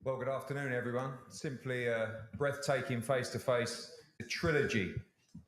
Well, good afternoon, everyone. Simply a breathtaking face-to-face trilogy.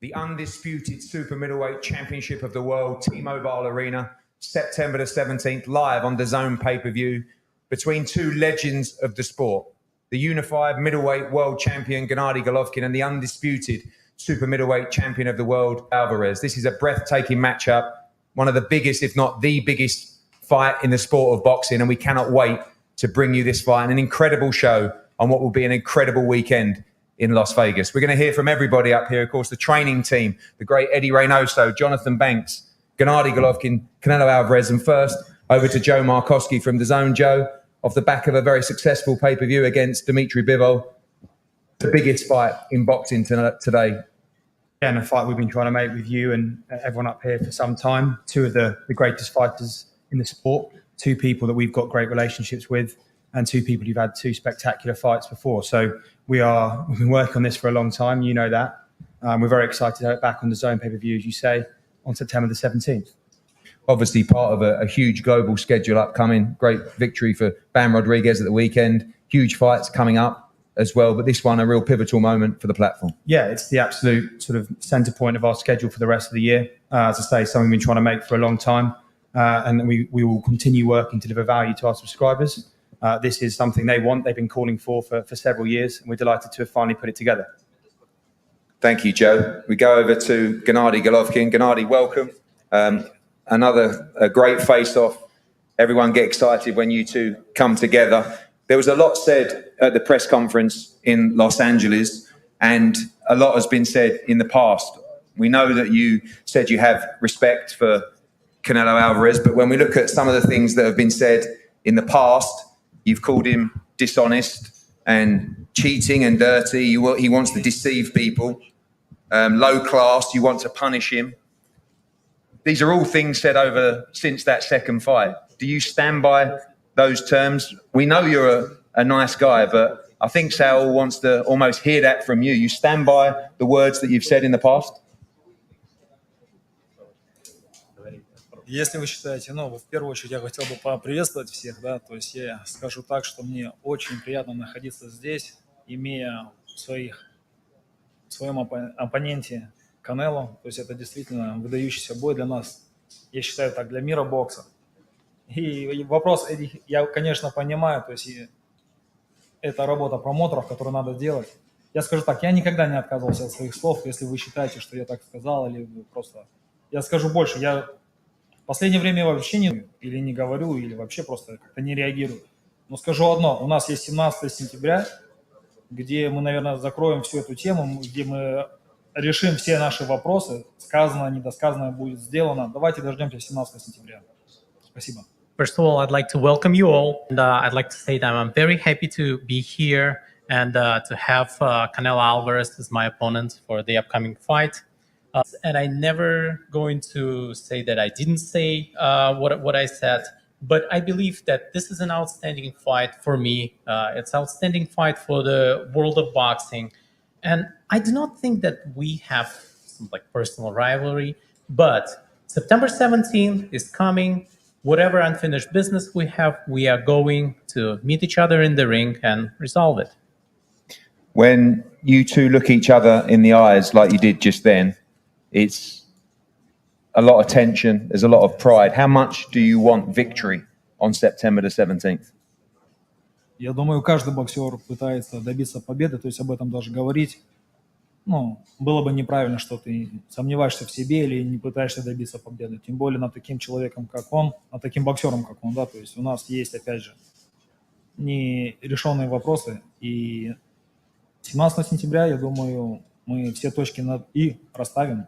The undisputed super middleweight championship of the world, T-Mobile Arena, September the 17th, live on DAZN pay-per-view between two legends of the sport. The unified middleweight world champion, Gennady Golovkin, and the undisputed super middleweight champion of the world, Alvarez. This is a breathtaking matchup, one of the biggest, if not the biggest fight in the sport of boxing, and we cannot wait to bring you this fight and an incredible show on what will be an incredible weekend in Las Vegas. We're going to hear from everybody up here, of course, the training team, the great Eddie Reynoso, Jonathan Banks, Gennady Golovkin, Canelo Alvarez, and first over to Joe Markowski from DAZN. Joe, off the back of a very successful pay-per-view against Dimitri Bivol, the biggest fight in boxing today. Yeah, and a fight we've been trying to make with you and everyone up here for some time. Two of the greatest fighters in the sport, two people that we've got great relationships with, and two people who've had two spectacular fights before. So we've been working on this for a long time. You know that. We're very excited to have it back on the DAZN pay-per-view, as you say, on September the 17th. Obviously part of a huge global schedule upcoming. Great victory for Bam Rodriguez at the weekend. Huge fights coming up as well, but this one a real pivotal moment for the platform. Yeah, it's the absolute sort of centre point of our schedule for the rest of the year. As I say, something we've been trying to make for a long time. And we will continue working to deliver value to our subscribers. This is something they want. They've been calling for several years, and we're delighted to have finally put it together. Thank you, Joe. We go over to Gennady Golovkin. Gennady, welcome. Another great face-off. Everyone get excited when you two come together. There was a lot said at the press conference in Los Angeles, and a lot has been said in the past. We know that you said you have respect for Canelo Alvarez, but when we look at some of the things that have been said in the past, you've called him dishonest and cheating and dirty. He wants to deceive people. Low class, you want to punish him. These are all things said since that second fight. Do you stand by those terms? We know you're a nice guy, but I think Saul wants to almost hear that from you. You stand by the words that you've said in the past? Если вы считаете, в первую очередь я хотел бы поприветствовать всех, да, то есть я скажу так, что мне очень приятно находиться здесь, имея в своем оппоненте Канело, то есть это действительно выдающийся бой для нас, я считаю так, для мира бокса. И вопрос, я, конечно, понимаю, то есть это работа промоутеров, которую надо делать. Я скажу так, я никогда не отказывался от своих слов, если вы считаете, что я так сказал, или просто... Я скажу больше, я в последнее время вообще не говорю, или вообще просто как-то не реагирую. Но скажу одно, у нас есть 17 сентября, где мы, наверное, закроем всю эту тему, где мы решим все наши вопросы, сказано, недосказанное будет сделано. Давайте дождемся 17 сентября. Спасибо. First of all, I'd like to welcome you all, and I'd like to say that I'm very happy to be here and to have Canelo Alvarez as my opponent for the upcoming fight. And I never going to say that I didn't say what I said, but I believe that this is an outstanding fight for me. It's an outstanding fight for the world of boxing. And I do not think that we have some personal rivalry, but September 17th is coming. Whatever unfinished business we have, we are going to meet each other in the ring and resolve it. When you two look each other in the eyes like you did just then, it's a lot of tension. There's a lot of pride. How much do you want victory on September the 17th? Я думаю, каждый боксер пытается добиться победы, то есть об этом даже говорить. Было бы неправильно, что ты сомневаешься в себе или не пытаешься добиться победы. Тем более над таким человеком, как он, над таким боксером, как он, да. То есть у нас есть, опять же, нерешенные вопросы. И 17 сентября, я думаю, мы все точки над «и» расставим.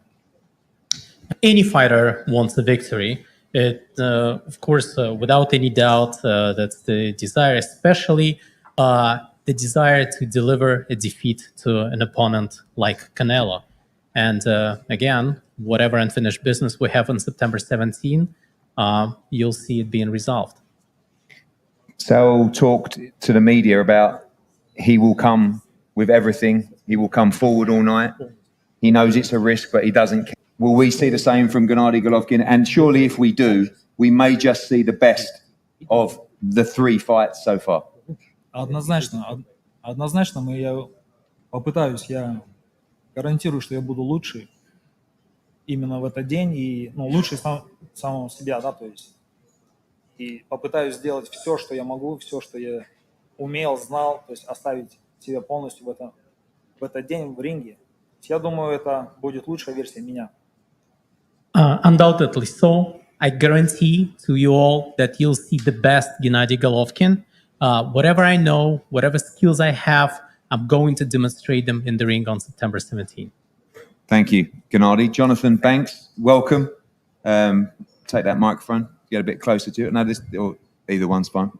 Any fighter wants a victory. Of course, without any doubt, that's the desire, especially the desire to deliver a defeat to an opponent like Canelo. And again, whatever unfinished business we have on September 17, you'll see it being resolved. Saul talked to the media about he will come with everything. He will come forward all night. He knows it's a risk, but he doesn't care. Will we see the same from Gennady Golovkin? And surely if we do, we may just see the best of the three fights so far. Однозначно я попытаюсь, я гарантирую, что я буду лучший именно в этот день и лучший самого себя, да, то есть и попытаюсь сделать все, что я могу, все, что я умел, знал, то есть оставить себя полностью в этот день в ринге. Я думаю, это будет лучшая версия меня. Undoubtedly so. I guarantee to you all that you'll see the best Gennady Golovkin. Whatever I know, whatever skills I have, I'm going to demonstrate them in the ring on September 17th. Thank you, Gennady. Jonathan Banks, welcome. Take that microphone, get a bit closer to it. No, or either one's fine.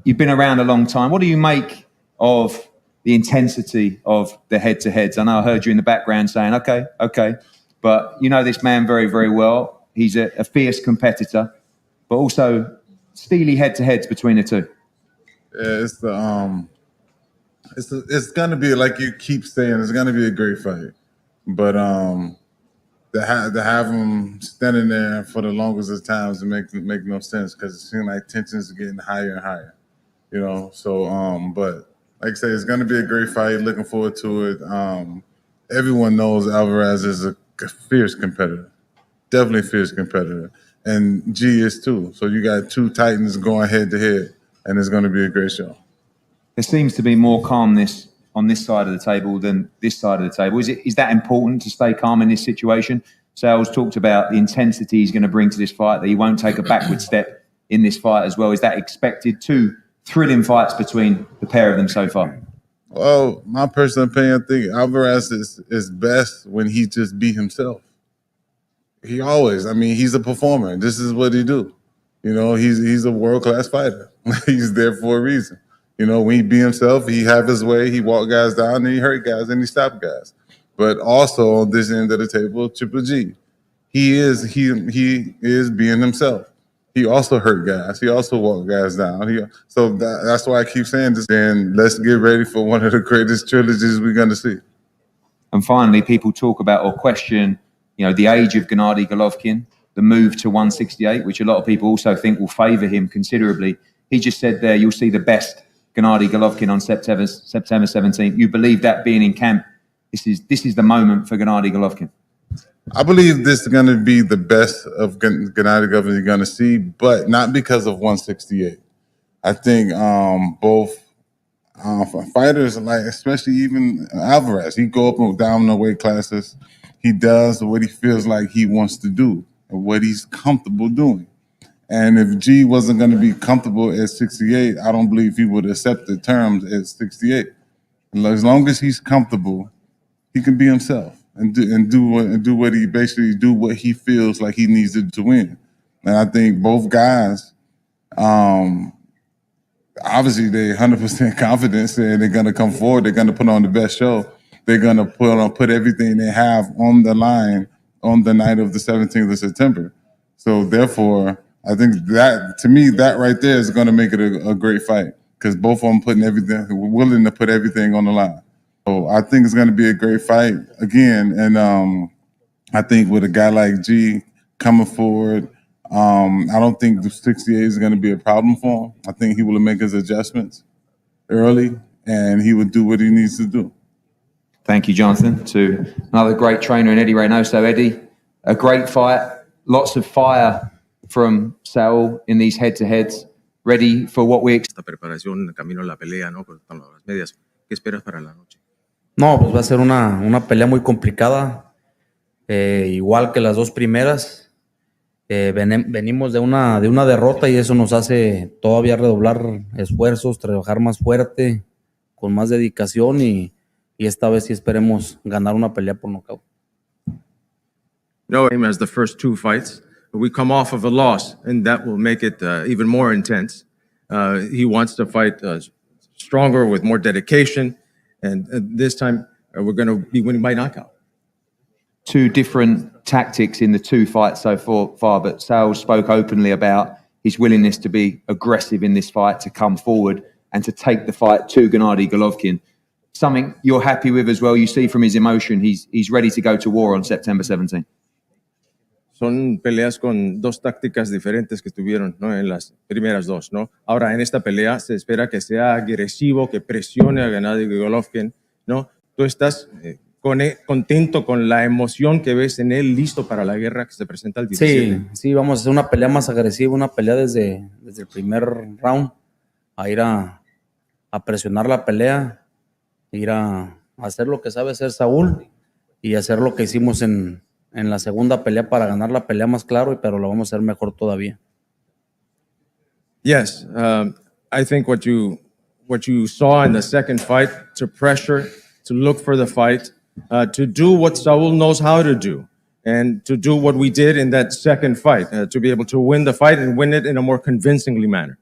You've been around a long time. What do you make of the intensity of the head-to-heads? I know I heard you in the background saying, okay. But you know this man very, very well. He's a fierce competitor, but also steely head-to-heads between the two. Yeah, it's gonna be, like you keep saying, it's gonna be a great fight. But to have him standing there for the longest of times, it make no sense because it seems like tensions are getting higher and higher. You know, so but like I say, it's gonna be a great fight. Looking forward to it. Everyone knows Alvarez is a fierce competitor, definitely a fierce competitor, and G is too. So you got two titans going head to head, and it's going to be a great show. There seems to be more calmness on this side of the table than this side of the table. Is that important to stay calm in this situation? Sales talked about the intensity he's going to bring to this fight, that he won't take a backward step in this fight as well. Is that expected? Two thrilling fights between the pair of them so far. Well, my personal opinion, I think Alvarez is best when he just be himself. He always, he's a performer. This is what he do. You know, he's a world-class fighter. He's there for a reason. You know, when he be himself, he have his way, he walk guys down, and he hurt guys, and he stop guys. But also on this end of the table, Triple G, he is being himself. He also hurt guys. He also walked guys down. That's why I keep saying this. Then let's get ready for one of the greatest trilogies we're going to see. And finally, people talk about or question, the age of Gennady Golovkin, the move to 168, which a lot of people also think will favour him considerably. He just said there, you'll see the best Gennady Golovkin on September 17th. You believe that being in camp, this is the moment for Gennady Golovkin? I believe this is going to be the best of Gennady Golovkin you're going to see, but not because of 168. I think both fighters, like especially even Alvarez, he go up and down the weight classes. He does what he feels like he wants to do and what he's comfortable doing. And if G wasn't going to be comfortable at 68, I don't believe he would accept the terms at 68. And as long as he's comfortable, he can be himself and do what he basically do what he feels like he needs to win. And I think both guys, obviously they're 100% confident saying they're going to come forward. They're going to put on the best show. They're going to put everything they have on the line on the night of the 17th of September. So therefore, I think that, to me, that right there is going to make it a great fight because both of them willing to put everything on the line. So I think it's going to be a great fight again. And I think with a guy like G coming forward, I don't think the 68 is going to be a problem for him. I think he will make his adjustments early and he would do what he needs to do. Thank you, Jonathan, to another great trainer in Eddie Reynoso. Eddie, a great fight, lots of fire from Saul in these head-to-heads, ready for what we expect. Esta preparación camino a la pelea, ¿no? Con las medias. ¿Qué esperas para la noche? No, pues va a ser una pelea muy complicada, igual que las dos primeras. Venimos de una derrota y eso nos hace todavía redoblar esfuerzos, trabajar más fuerte, con más dedicación y esta vez sí esperemos ganar una pelea por nocaut. No, as the first two fights, we come off of a loss, and that will make it even more intense. He wants to fight stronger with more dedication, and this time we're going to be winning by knockout. Two different tactics in the two fights so far, but Sales spoke openly about his willingness to be aggressive in this fight, to come forward and to take the fight to Gennady Golovkin. Something you're happy with as well. You see from his emotion, he's ready to go to war on September 17th. son peleas con dos tácticas diferentes que tuvieron, ¿no? En las primeras dos, ¿no? Ahora, en esta pelea se espera que sea agresivo, que presione a Gennady Golovkin, ¿no? Tú estás contento con la emoción que ves en él, listo para la guerra que se presenta el 17. Sí, vamos a hacer una pelea más agresiva, una pelea desde el primer round, a ir a presionar la pelea, ir a hacer lo que sabe hacer Saúl y hacer lo que hicimos en la segunda pelea para ganar la pelea más claro, pero lo vamos a hacer mejor todavía. Yes, I think what you saw in the second fight, to pressure, to look for the fight, to do what Saul knows how to do, and to do what we did in that second fight, to be able to win the fight and win it in a more convincingly manner.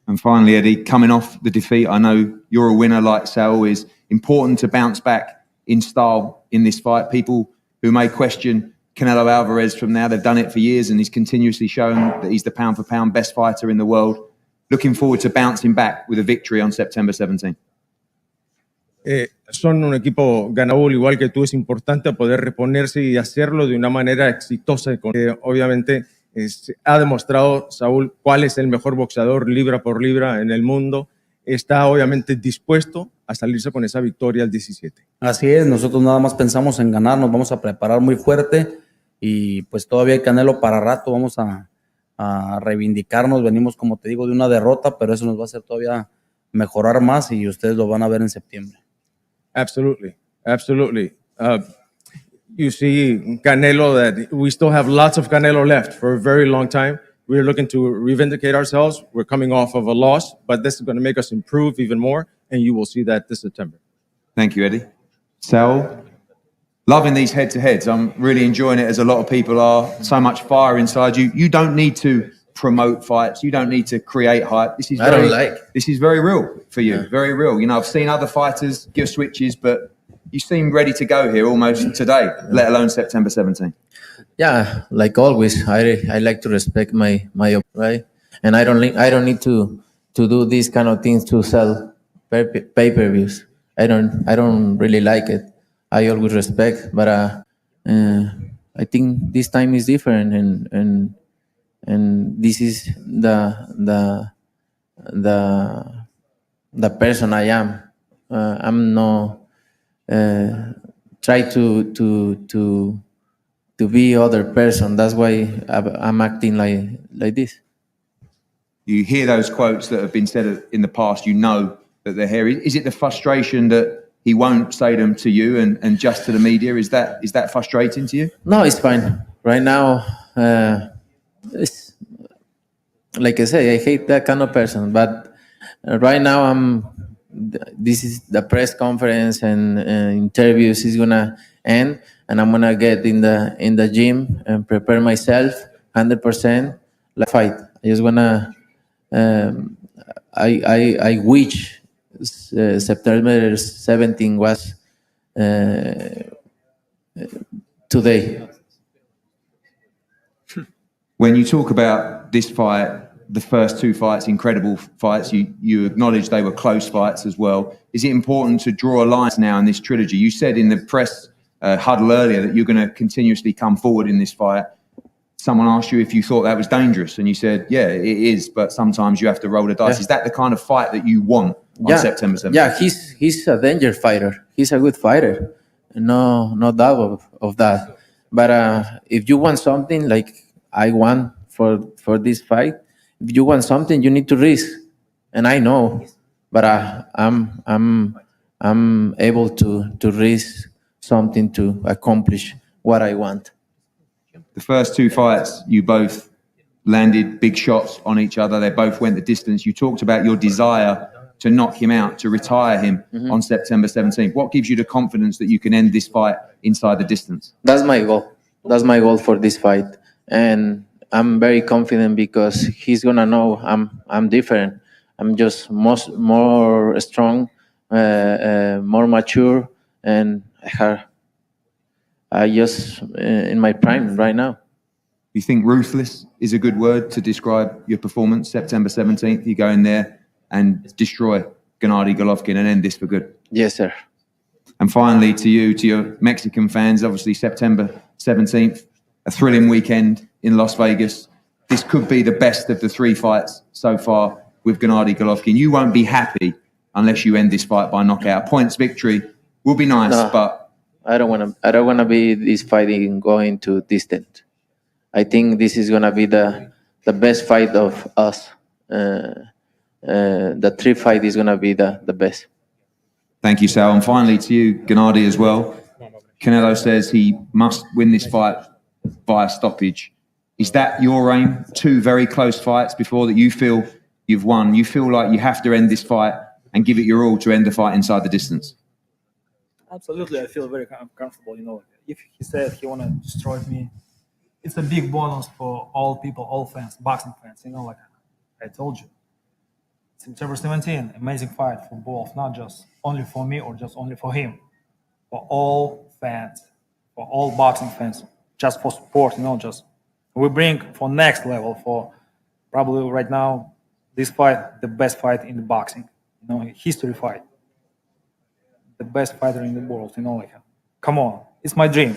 And finally, Eddie, coming off the defeat, I know you're a winner like Saul. Is important to bounce back in style in this fight. People who may question Canelo Alvarez from now, they've done it for years and he's continuously shown that he's the pound-for-pound best fighter in the world. Looking forward to bouncing back with a victory on September 17th. Son un equipo ganador igual que tú, es importante poder reponerse y hacerlo de una manera exitosa. Obviamente ha demostrado Saúl cuál es el mejor boxeador libra por libra en el mundo. Está obviamente dispuesto a salirse con esa victoria al 17. Así es, nosotros nada más pensamos en ganar, nos vamos a preparar muy fuerte y pues todavía hay Canelo para rato, vamos a reivindicarnos, venimos como te digo de una derrota, pero eso nos va a hacer todavía mejorar más y ustedes lo van a ver en septiembre. Absolutely, absolutely. You see Canelo, that we still have lots of Canelo left for a very long time. We're looking to reivindicate ourselves. We're coming off of a loss, but this is going to make us improve even more, and you will see that this September. Thank you, Eddie. Saul, loving these head-to-heads. I'm really enjoying it, as a lot of people are. So much fire inside you. You don't need to promote fights. You don't need to create hype. This is very real for you. Yeah. Very real. You know, I've seen other fighters give switches, but you seem ready to go here almost today, let alone September 17th. Yeah, like always, I like to respect my right, and I don't need to do these kind of things to sell pay-per-views. I don't really like it. I always respect, but I think this time is different, and this is the person I am. I'm not try to be other person. That's why I'm acting like this. You hear those quotes that have been said in the past, you know that they're here. Is it the frustration that he won't say them to you and just to the media? Is that frustrating to you? No, it's fine. Right now, it's, like I say, I hate that kind of person. But right now, this is the press conference and interviews is gonna end, and I'm gonna get in the gym and prepare myself 100% like fight. I just wanna. I wish September 17 was today. When you talk about this fight, the first two fights, incredible fights, you acknowledge they were close fights as well. Is it important to draw a line now in this trilogy? You said in the press huddle earlier that you're going to continuously come forward in this fight. Someone asked you if you thought that was dangerous, and you said, yeah, it is, but sometimes you have to roll the dice. Yeah. Is that the kind of fight that you want on September 17th? Yeah, he's a danger fighter. He's a good fighter. No doubt of that. But if you want something like I want for this fight, if you want something, you need to risk, and I know. But I'm able to risk something to accomplish what I want. The first two fights, you both landed big shots on each other. They both went the distance. You talked about your desire to knock him out, to retire him on September 17th. What gives you the confidence that you can end this fight inside the distance? That's my goal. That's my goal for this fight. And I'm very confident because he's going to know I'm different. I'm just more strong, more mature, and I just in my prime right now. You think ruthless is a good word to describe your performance? September 17th, you go in there and destroy Gennady Golovkin and end this for good. Yes, sir. And finally, to you, to your Mexican fans, obviously September 17th, a thrilling weekend in Las Vegas. This could be the best of the 3 fights so far with Gennady Golovkin. You won't be happy unless you end this fight by knockout. Points victory will be nice, No. but I don't want to be this fighting going to distant. I think this is gonna be the best fight of us. The 3 fight is gonna be the best. thank you, Sal. And finally to you, Gennady, as well. Canelo says he must win this fight via stoppage. Is that your aim? 2 very close fights before that you feel you've won. You feel like you have to end this fight and give it your all to end the fight inside the distance. Absolutely, I feel very comfortable. If he said he wanna destroy me, it's a big bonus for all people, all fans, boxing fans. Like I told you, September 17, amazing fight for both, not just only for me or just only for him, for all fans, for all boxing fans, just for support. Just we bring for next level for probably right now this fight, the best fight in the boxing, history fight. The best fighter in the world, come on, it's my dream.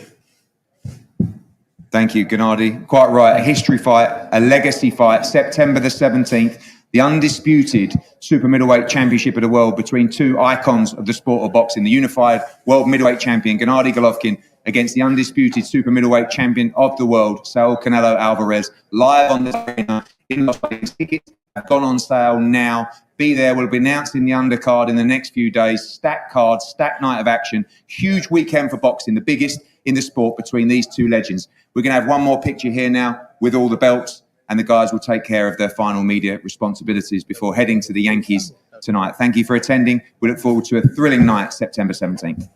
Thank you, Gennady. Quite right. A history fight, a legacy fight, September the 17th, the undisputed super middleweight championship of the world between 2 icons of the sport of boxing, the unified world middleweight champion, Gennady Golovkin, against the undisputed super middleweight champion of the world, Saul Canelo Alvarez, live on the arena in Las Vegas. Tickets have gone on sale now. Be there. We'll be announcing the undercard in the next few days. Stacked cards, stacked night of action. Huge weekend for boxing, the biggest in the sport between these 2 legends. We're going to have one more picture here now with all the belts, and the guys will take care of their final media responsibilities before heading to the Yankees tonight. Thank you for attending. We look forward to a thrilling night, September 17th.